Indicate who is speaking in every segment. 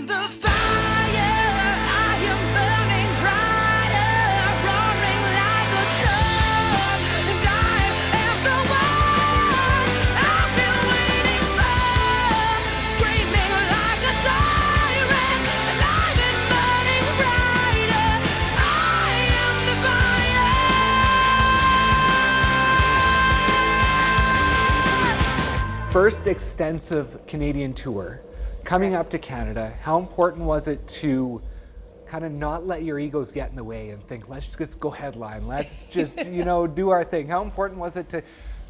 Speaker 1: am the fire, I am burning brighter, roaring like a storm, and I am the one I've been waiting for, screaming like a siren, and I've been burning brighter. I am the fire.
Speaker 2: First extensive Canadian tour, coming up to Canada, how important was it to kind of not let your egos get in the way and think, let's just go headline, let's just, do our thing? How important was it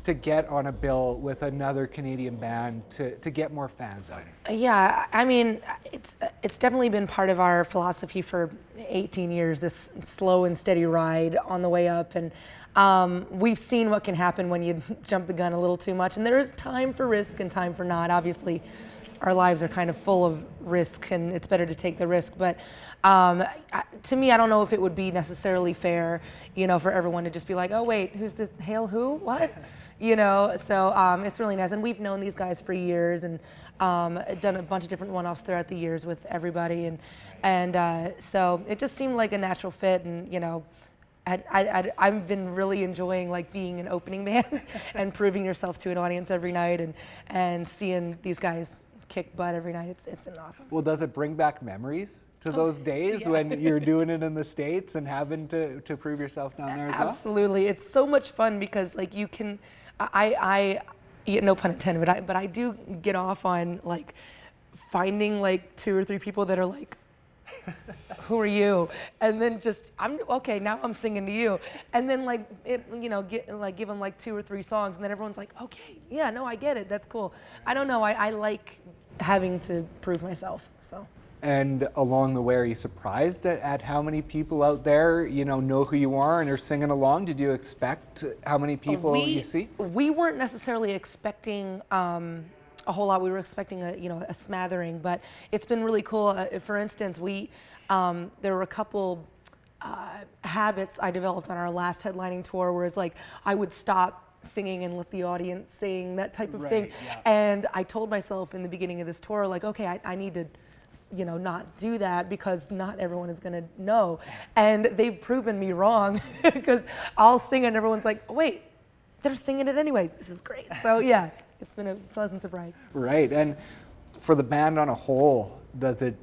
Speaker 2: to get on a bill with another Canadian band to get more fans out?
Speaker 3: Yeah, I mean, it's definitely been part of our philosophy for 18 years, this slow and steady ride on the way up. And we've seen what can happen when you jump the gun a little too much. And there is time for risk and time for not. Obviously, our lives are kind of full of risk, and it's better to take the risk. But to me, I don't know if it would be necessarily fair, for everyone to just be like, oh, wait, who's this? Hale who? What? So it's really nice. And we've known these guys for years and done a bunch of different one-offs throughout the years with everybody. And so it just seemed like a natural fit. And, I've been really enjoying being an opening band and proving yourself to an audience every night and seeing these guys kick butt every night. It's been awesome.
Speaker 2: Well, does it bring back memories to those days when you're doing it in the States and having to prove yourself down there as well?
Speaker 3: Absolutely. It's so much fun because you can, I no pun intended, but I do get off on finding 2 or 3 people that are who are you? And then okay, now I'm singing to you. And then give them 2 or 3 songs, and then everyone's like, okay, yeah, no, I get it. That's cool. I don't know. I like having to prove myself. So.
Speaker 2: And along the way, are you surprised at how many people out there, know who you are and are singing along? Did you expect how many people you see?
Speaker 3: We weren't necessarily expecting a whole lot. We were expecting a smattering, but it's been really cool. For instance, there were a couple habits I developed on our last headlining tour, where it's I would stop singing and let the audience sing, that type of thing. Yeah. And I told myself in the beginning of this tour, okay, I need to not do that because not everyone is going to know. And they've proven me wrong because I'll sing and everyone's like, wait, they're singing it anyway. This is great. So yeah, it's been a pleasant surprise. Right.
Speaker 2: And for the band on a whole, does it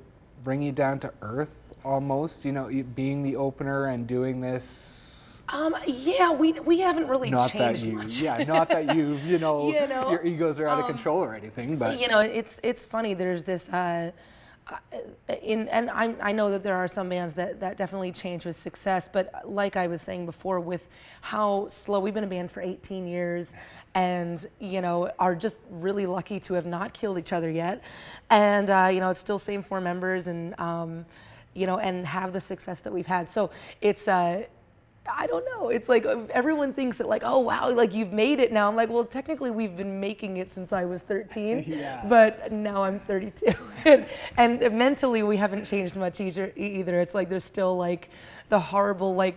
Speaker 2: bring you down to earth almost, being the opener and doing this?
Speaker 3: Yeah, we haven't really changed much.
Speaker 2: Yeah, not that your egos are out of control or anything, but
Speaker 3: it's funny. There's this and I know that there are some bands that definitely change with success, but like I was saying before, with how slow we've been a band for 18 years, and are just really lucky to have not killed each other yet, and it's still same 4 members, and and have the success that we've had. So it's I don't know. It's everyone thinks that oh wow, you've made it now. I'm well, technically we've been making it since I was 13, yeah. But now I'm 32, and mentally we haven't changed much either. It's there's still the horrible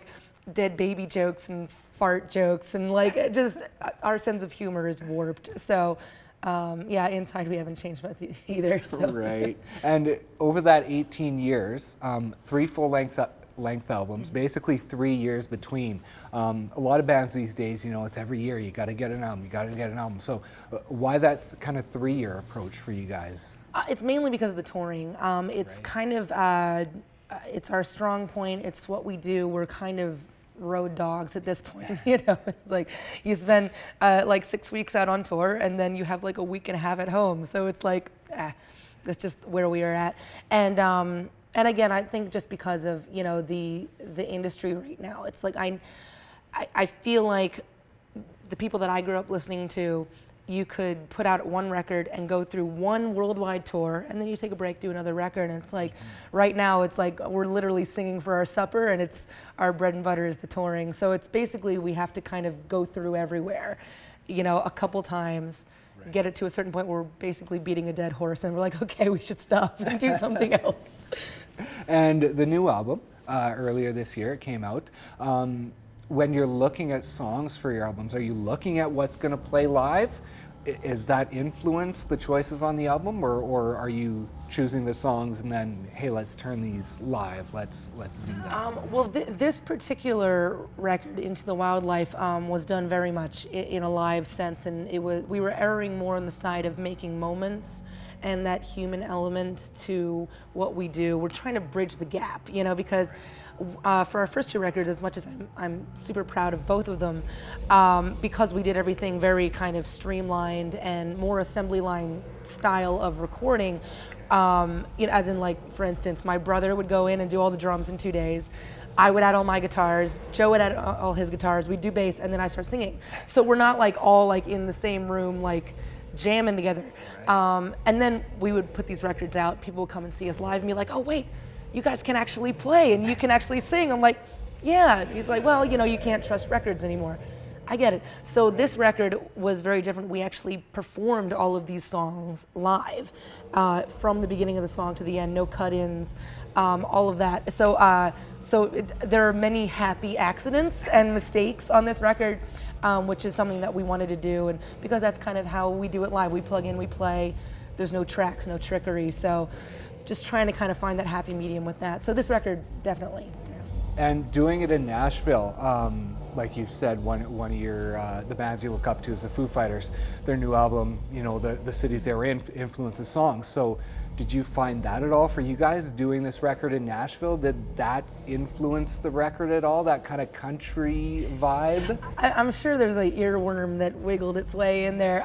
Speaker 3: dead baby jokes and fart jokes, and just our sense of humor is warped. So. Yeah, inside we haven't changed much either. So.
Speaker 2: Right. And over that 18 years, 3 full-length albums, basically 3 years between. A lot of bands these days, it's every year you got to get an album. So why that kind of 3-year approach for you guys?
Speaker 3: It's mainly because of the touring. It's kind of, it's our strong point. It's what we do. We're kind of road dogs at this point. It's you spend 6 weeks out on tour, and then you have a week and a half at home. So it's that's just where we are at. And again, I think just because of the industry right now, it's I feel like the people that I grew up listening to, you could put out one record and go through one worldwide tour, and then you take a break, do another record, and it's right now it's we're literally singing for our supper, and it's our bread and butter is the touring. So it's basically we have to kind of go through everywhere, a couple times, get it to a certain point where we're basically beating a dead horse, and we're okay, we should stop and do something else.
Speaker 2: And the new album, earlier this year, it came out. When you're looking at songs for your albums, are you looking at what's going to play live? Is that influence the choices on the album, or are you choosing the songs and then, hey, let's turn these live, let's do that?
Speaker 3: Well, this particular record, Into the Wildlife, was done very much in a live sense, and we were erring more on the side of making moments and that human element to what we do. We're trying to bridge the gap, because for our first two records, as much as I'm super proud of both of them, because we did everything very kind of streamlined and more assembly line style of recording, as in, like, for instance, my brother would go in and do all the drums in 2 days. I would add all my guitars, Joe would add all his guitars, we'd do bass, and then I start singing. So we're not like all like in the same room, like jamming together. And then we would put these records out, people would come and see us live and be like, oh wait, you guys can actually play and you can actually sing. I'm like, yeah. And he's like, well, you can't trust records anymore. I get it. So this record was very different. We actually performed all of these songs live, from the beginning of the song to the end, no cut-ins, all of that. So, there are many happy accidents and mistakes on this record, which is something that we wanted to do, and because that's kind of how we do it live. We plug in, we play. There's no tracks, no trickery. So, just trying to kind of find that happy medium with that. So this record definitely.
Speaker 2: And doing it in Nashville, like you've said, one of your the bands you look up to is the Foo Fighters. Their new album, the cities they were in influences songs. So did you find that at all for you guys doing this record in Nashville? Did that influence the record at all? That kind of country vibe?
Speaker 3: I'm sure there's an earworm that wiggled its way in there.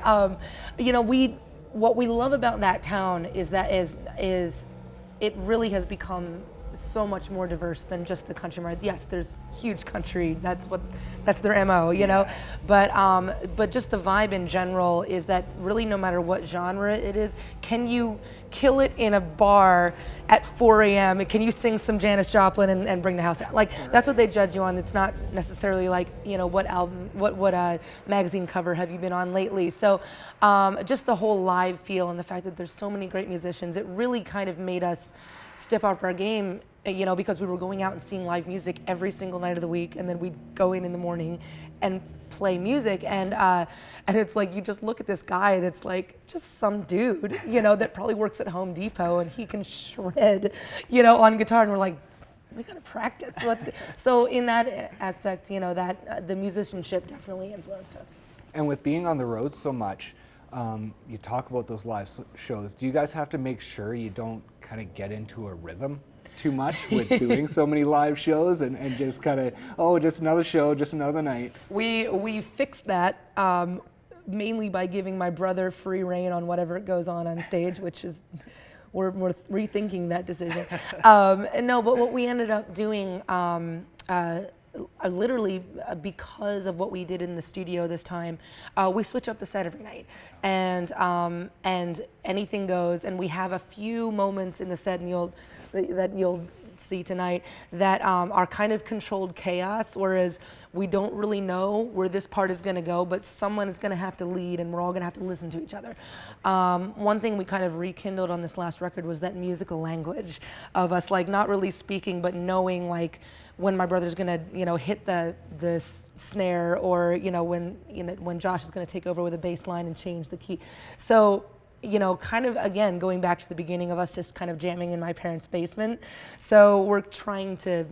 Speaker 3: What we love about that town is that it really has become so much more diverse than just the country market. Yes, there's huge country. That's their MO, But just the vibe in general is that really no matter what genre it is, can you kill it in a bar at 4 a.m.? Can you sing some Janis Joplin and bring the house down? Like, that's what they judge you on. It's not necessarily like, what album, what magazine cover have you been on lately? So just the whole live feel and the fact that there's so many great musicians, it really kind of made us step up our game, because we were going out and seeing live music every single night of the week, and then we'd go in the morning and play music, and it's like you just look at this guy that's like just some dude, that probably works at Home Depot, and he can shred, on guitar, and we're like, we gotta practice. So in that aspect, that the musicianship definitely influenced us.
Speaker 2: And with being on the road so much, you talk about those live shows. Do you guys have to make sure you don't kind of get into a rhythm too much with doing so many live shows and just kind of, just another show, just another night?
Speaker 3: We fixed that mainly by giving my brother free reign on whatever goes on stage, which is, we're rethinking that decision. No, but what we ended up doing, literally because of what we did in the studio this time, we switch up the set every night, and anything goes, and we have a few moments in the set, and you'll see tonight that are kind of controlled chaos, whereas we don't really know where this part is going to go, but someone is going to have to lead, and we're all going to have to listen to each other. One thing we kind of rekindled on this last record was that musical language of us, like, not really speaking, but knowing, like, when my brother's gonna, hit the snare, or when Josh is gonna take over with a bass line and change the key. So, kind of again going back to the beginning of us just kind of jamming in my parents' basement. So we're trying to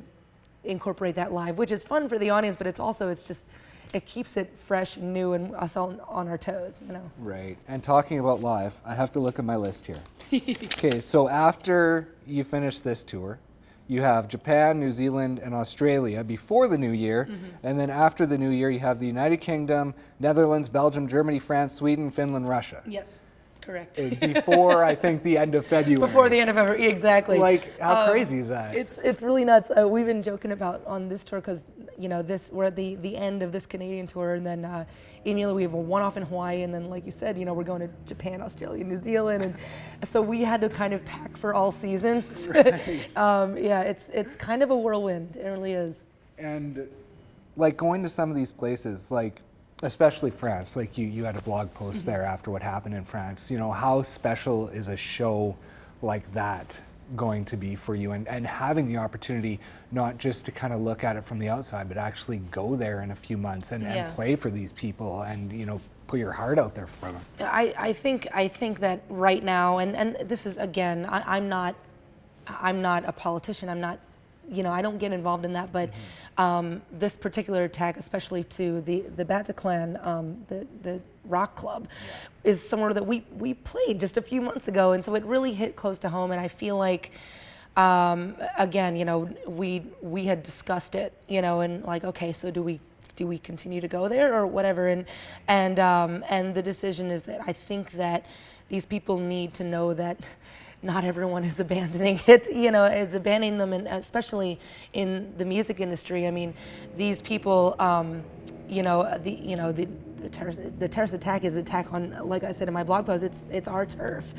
Speaker 3: incorporate that live, which is fun for the audience, but it keeps it fresh and new and us all on our toes,
Speaker 2: Right. And talking about live, I have to look at my list here. Okay, so after you finish this tour, you have Japan, New Zealand, and Australia before the new year. And then after the new year, you have the United Kingdom, Netherlands, Belgium, Germany, France, Sweden, Finland, Russia.
Speaker 3: Yes, correct.
Speaker 2: Before, I think, the end of February.
Speaker 3: Before the end of February, exactly.
Speaker 2: Like, how crazy is that?
Speaker 3: It's really nuts. We've been joking about on this tour because, we're at the end of this Canadian tour, and then annually we have a one-off in Hawaii, and then, like you said, we're going to Japan, Australia, New Zealand, and so we had to kind of pack for all seasons.
Speaker 2: Right.
Speaker 3: It's kind of a whirlwind. It really is.
Speaker 2: And like going to some of these places, like especially France, like you had a blog post there after what happened in France. How special is a show like that going to be for you, and having the opportunity not just to kind of look at it from the outside, but actually go there in a few months and play for these people and put your heart out there for them.
Speaker 3: I think that right now, and this is again, I'm not a politician. I'm not, I don't get involved in that. But this particular attack, especially to the Bataclan, the rock club, is somewhere that we played just a few months ago, and so it really hit close to home. And I feel like, again, we had discussed it, and like, okay, so do we continue to go there or whatever? And the decision is that I think that these people need to know that not everyone is abandoning it, is abandoning them, and especially in the music industry. I mean, these people, the terrorist attack is an attack on, like I said in my blog post, it's our turf.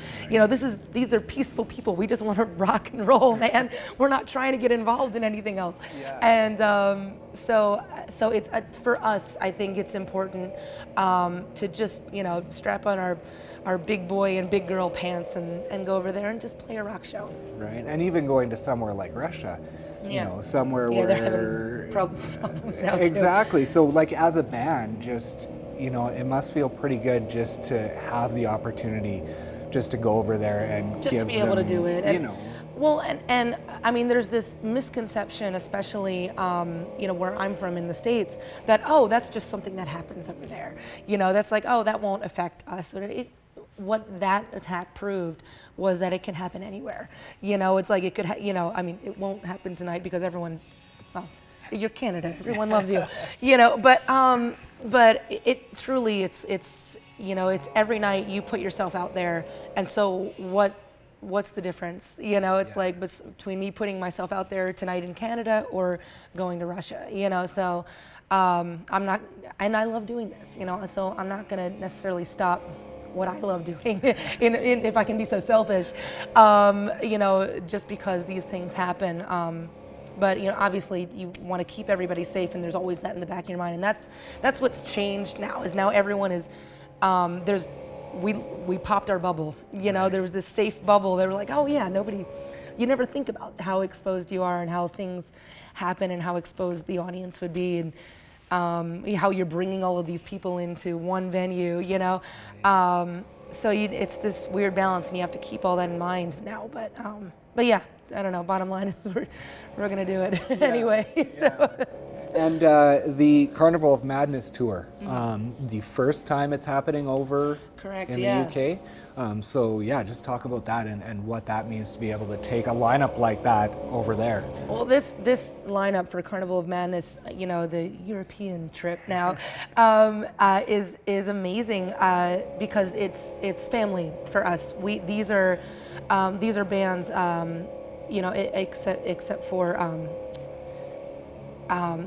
Speaker 3: These are peaceful people. We just want to rock and roll, man. We're not trying to get involved in anything else. Yeah. And so it's for us. I think it's important to just strap on our big boy and big girl pants and go over there and just play a rock show.
Speaker 2: Right, and even going to somewhere like Russia. Somewhere where
Speaker 3: they're having problems now too.
Speaker 2: Exactly. So like as a band, just it must feel pretty good just to have the opportunity just to go over there and
Speaker 3: just
Speaker 2: give
Speaker 3: to be able to do it. And, well, and I mean, there's this misconception, especially where I'm from in the States, that that's just something that happens over there. That's like, that won't affect us. What that attack proved was that it can happen anywhere. It's like it could, I mean, it won't happen tonight because everyone, well, you're Canada, everyone loves you, but it truly, it's every night you put yourself out there, and so what's the difference? It's like between me putting myself out there tonight in Canada or going to Russia, so I'm not, and I love doing this, so I'm not gonna necessarily stop what I love doing, if I can be so selfish, just because these things happen. But obviously you want to keep everybody safe, and there's always that in the back of your mind, and that's what's changed now. Is now everyone is we popped our bubble. There was this safe bubble. They were like, oh yeah, you never think about how exposed you are and how things happen and how exposed the audience would be, and how you're bringing all of these people into one venue, so it's this weird balance, and you have to keep all that in mind now. But yeah, I don't know. Bottom line is we're gonna do it anyway. So.
Speaker 2: And the Carnival of Madness tour, the first time it's happening over
Speaker 3: Correct,
Speaker 2: in the UK. So yeah, just talk about that and what that means to be able to take a lineup like that over there.
Speaker 3: Well, this lineup for Carnival of Madness, the European trip now, is amazing because it's family for us. These are bands, except for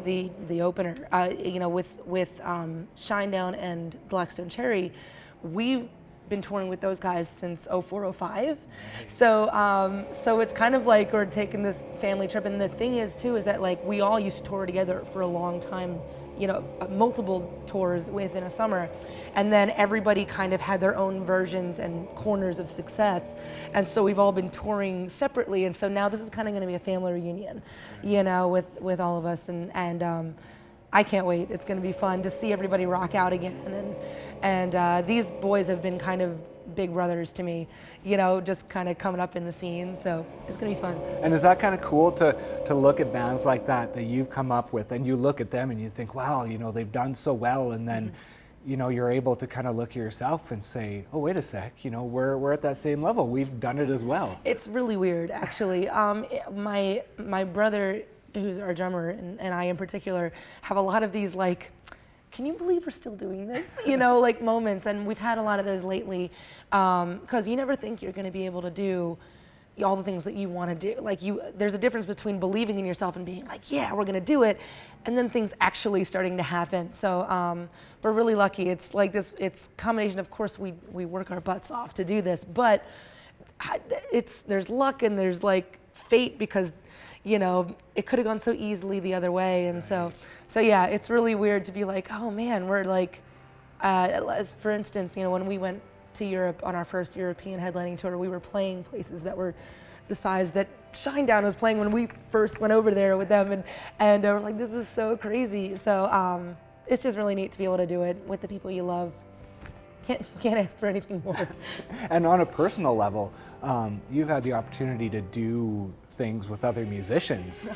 Speaker 3: the opener, with Shinedown and Blackstone Cherry, we've been touring with those guys since 04-05. So it's kind of like we're taking this family trip. And the thing is too, is that like we all used to tour together for a long time, multiple tours within a summer. And then everybody kind of had their own versions and corners of success. And so we've all been touring separately. And so now this is kind of going to be a family reunion, with all of us. And I can't wait. It's going to be fun to see everybody rock out again. And these boys have been kind of big brothers to me, just kind of coming up in the scene. So it's going to be fun.
Speaker 2: And is that kind of cool to look at bands like that you've come up with, and you look at them and you think, wow, they've done so well, and then you're able to kind of look at yourself and say, oh, wait a sec, we're at that same level. We've done it as well. It's
Speaker 3: really weird, actually. My brother, who's our drummer, and I in particular, have a lot of these like, can you believe we're still doing this? Like moments, and we've had a lot of those lately, because you never think you're going to be able to do all the things that you want to do. Like there's a difference between believing in yourself and being like, yeah, we're going to do it, and then things actually starting to happen. So we're really lucky. It's like this. It's a combination. Of course, we work our butts off to do this, but there's luck and there's like fate, because it could have gone so easily the other way. And so yeah, it's really weird to be like, oh man, we're like, as for instance, when we went to Europe on our first European headlining tour, we were playing places that were the size that Shinedown was playing when we first went over there with them. And we're like, this is so crazy. So it's just really neat to be able to do it with the people you love. Can't ask for anything more.
Speaker 2: And on a personal level, you've had the opportunity to do things with other musicians.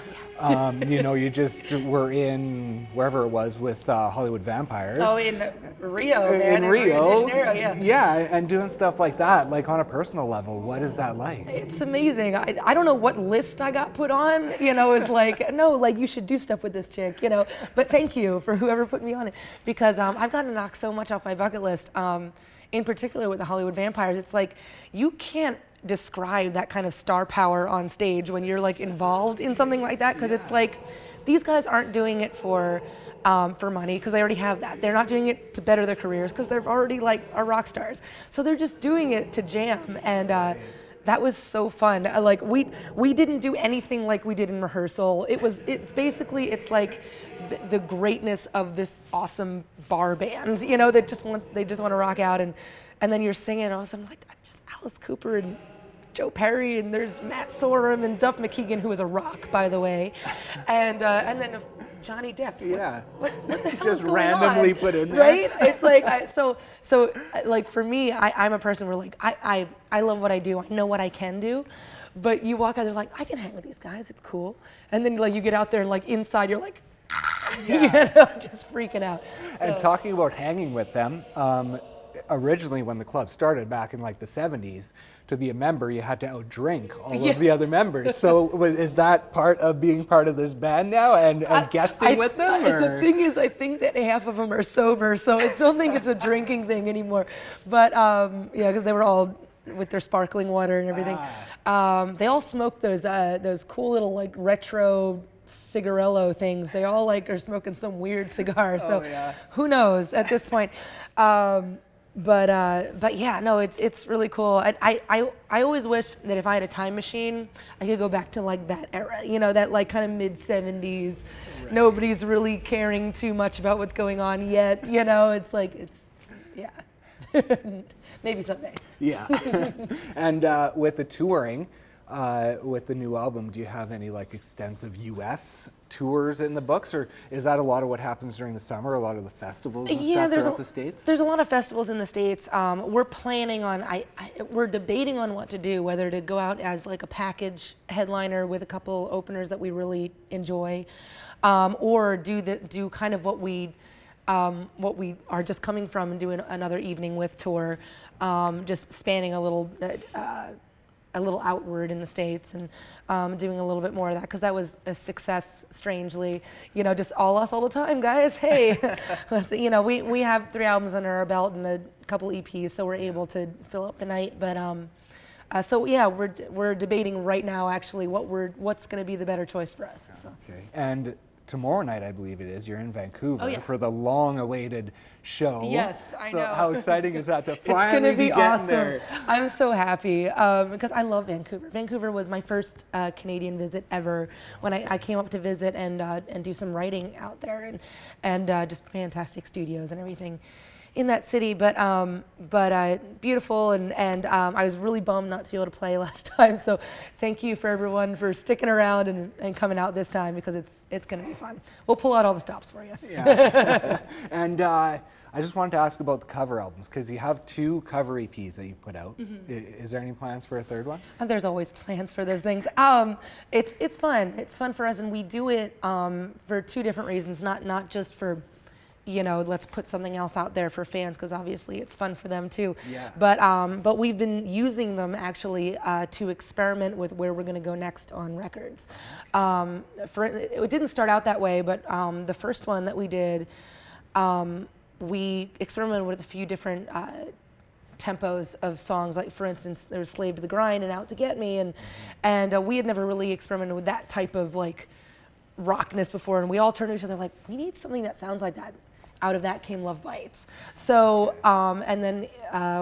Speaker 2: You know, you just were in wherever it was with Hollywood Vampires.
Speaker 3: Oh, in Rio, man.
Speaker 2: In Rio.
Speaker 3: De Janeiro, yeah.
Speaker 2: Yeah, and doing stuff like that, like on a personal level, what is that like?
Speaker 3: It's amazing. I don't know what list I got put on, you know, is like, no, like you should do stuff with this chick, you know, but thank you for whoever put me on it, because I've gotten to knock so much off my bucket list, in particular with the Hollywood Vampires. It's like, you can't describe that kind of star power on stage when you're like involved in something like that, because it's like, these guys aren't doing it for money, because they already have that. They're not doing it to better their careers, because they're already like are rock stars. So they're just doing it to jam, and that was so fun. Like we didn't do anything like we did in rehearsal. It's basically like the greatness of this awesome bar band, you know, that just want to rock out, and then you're singing, and all of a sudden, like, just Alice Cooper and Joe Perry, and there's Matt Sorum and Duff McKagan, who is a rock, by the way, and then Johnny Depp.
Speaker 2: Yeah.
Speaker 3: What the hell
Speaker 2: Just
Speaker 3: is going
Speaker 2: randomly
Speaker 3: on?
Speaker 2: put in there.
Speaker 3: Right? It's like, so like for me, I'm a person where like, I love what I do. I know what I can do. But you walk out there like, I can hang with these guys. It's cool. And then like you get out there and like inside you're like, you know, just freaking out.
Speaker 2: And talking about hanging with them, originally when the club started back in like the 70s, to be a member you had to outdrink all of the other members. So is that part of being part of this band now and guesting with them?
Speaker 3: The thing is, I think that half of them are sober, so I don't think it's a drinking thing anymore. But yeah, because they were all with their sparkling water and everything. They all smoke those cool little like retro cigarello things. They all like are smoking some weird cigar. So who knows at this point. But yeah, no, it's really cool. I always wish that if I had a time machine, I could go back to like that era, you know, that like kind of mid 70s. Right. Nobody's really caring too much about what's going on yet, you know. It's like yeah, maybe someday.
Speaker 2: Yeah. And with the touring, with the new album, do you have any like extensive U.S. tours in the books, or is that a lot of what happens during the summer, a lot of the festivals and stuff throughout the States?
Speaker 3: There's a lot of festivals in the States. We're planning on, we're debating on what to do, whether to go out as like a package headliner with a couple openers that we really enjoy, or do kind of what we are just coming from and do another evening with tour, just spanning a little outward in the States, and doing a little bit more of that, because that was a success, strangely. You know, just all us all the time, guys. Hey, you know, we have 3 albums under our belt and a couple EPs, so we're able to fill up the night. But so yeah, we're debating right now actually what's going to be the better choice for us. So.
Speaker 2: Okay. And tomorrow night, I believe it is, you're in Vancouver for the long-awaited show.
Speaker 3: Yes, I know.
Speaker 2: So how exciting is that to finally
Speaker 3: It's going to be awesome.
Speaker 2: There? I'm
Speaker 3: so happy because I love Vancouver. Vancouver was my first Canadian visit ever, when I came up to visit and do some writing out there, and just fantastic studios and everything in that city, but beautiful, and I was really bummed not to be able to play last time. So thank you for everyone for sticking around and coming out this time, because it's going to be fun. We'll pull out all the stops for you.
Speaker 2: Yeah. And I just wanted to ask about the cover albums, because you have 2 cover EPs that you put out. Mm-hmm. Is there any plans for a 3rd one?
Speaker 3: There's always plans for those things. It's fun. It's fun for us, and we do it for 2 different reasons. Not just for, you know, let's put something else out there for fans, because obviously it's fun for them too. Yeah. But we've been using them actually to experiment with where we're going to go next on records. It didn't start out that way, but the first one that we did, we experimented with a few different tempos of songs. Like, for instance, there was "Slave to the Grind" and "Out to Get Me," and we had never really experimented with that type of like rockness before, and we all turned to each other like, we need something that sounds like that. Out of that came Love Bites. So, and then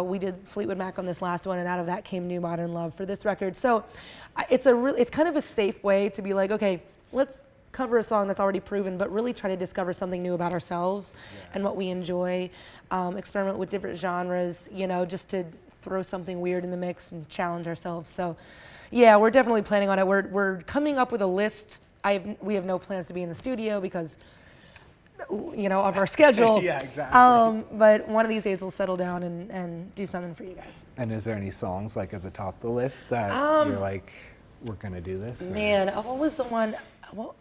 Speaker 3: we did Fleetwood Mac on this last one, and out of that came New Modern Love for this record. So it's kind of a safe way to be like, okay, let's cover a song that's already proven, but really try to discover something new about ourselves and what we enjoy, experiment with different genres, you know, just to throw something weird in the mix and challenge ourselves. So yeah, we're definitely planning on it. We're coming up with a list. We have no plans to be in the studio, because of our schedule.
Speaker 2: Yeah, exactly.
Speaker 3: But one of these days we'll settle down and do something for you guys.
Speaker 2: And is there any songs like at the top of the list that you're like, we're gonna do this? Or-
Speaker 3: Man, what was the one? What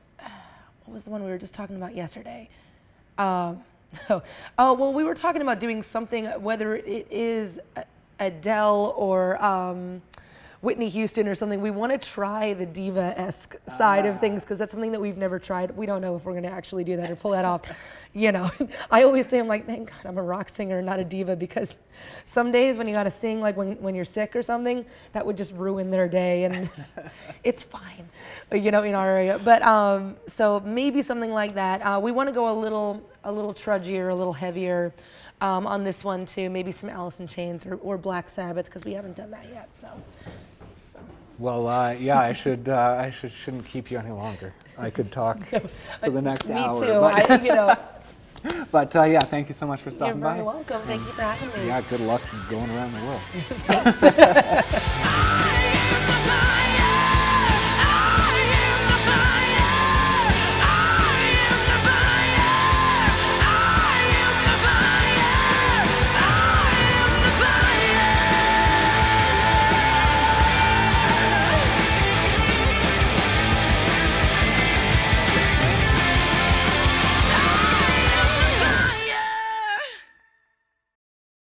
Speaker 3: was the one we were just talking about yesterday? Well, we were talking about doing something, whether it is Adele or Whitney Houston or something. We want to try the diva-esque side of things because that's something that we've never tried. We don't know if we're going to actually do that or pull that off. I always say, I'm like, thank God I'm a rock singer, not a diva, because some days when you got to sing, like when you're sick or something, that would just ruin their day, and it's fine, in our area. But so maybe something like that. We want to go a little trudgier, a little heavier on this one too. Maybe some Alice in Chains or Black Sabbath, because we haven't done that yet. So.
Speaker 2: Well, yeah, I shouldn't keep you any longer. I could talk for the next hour.
Speaker 3: Me too.
Speaker 2: But yeah, thank you so much for stopping
Speaker 3: You're
Speaker 2: by.
Speaker 3: very welcome. Thank you for having me.
Speaker 2: Yeah, good luck going around the world.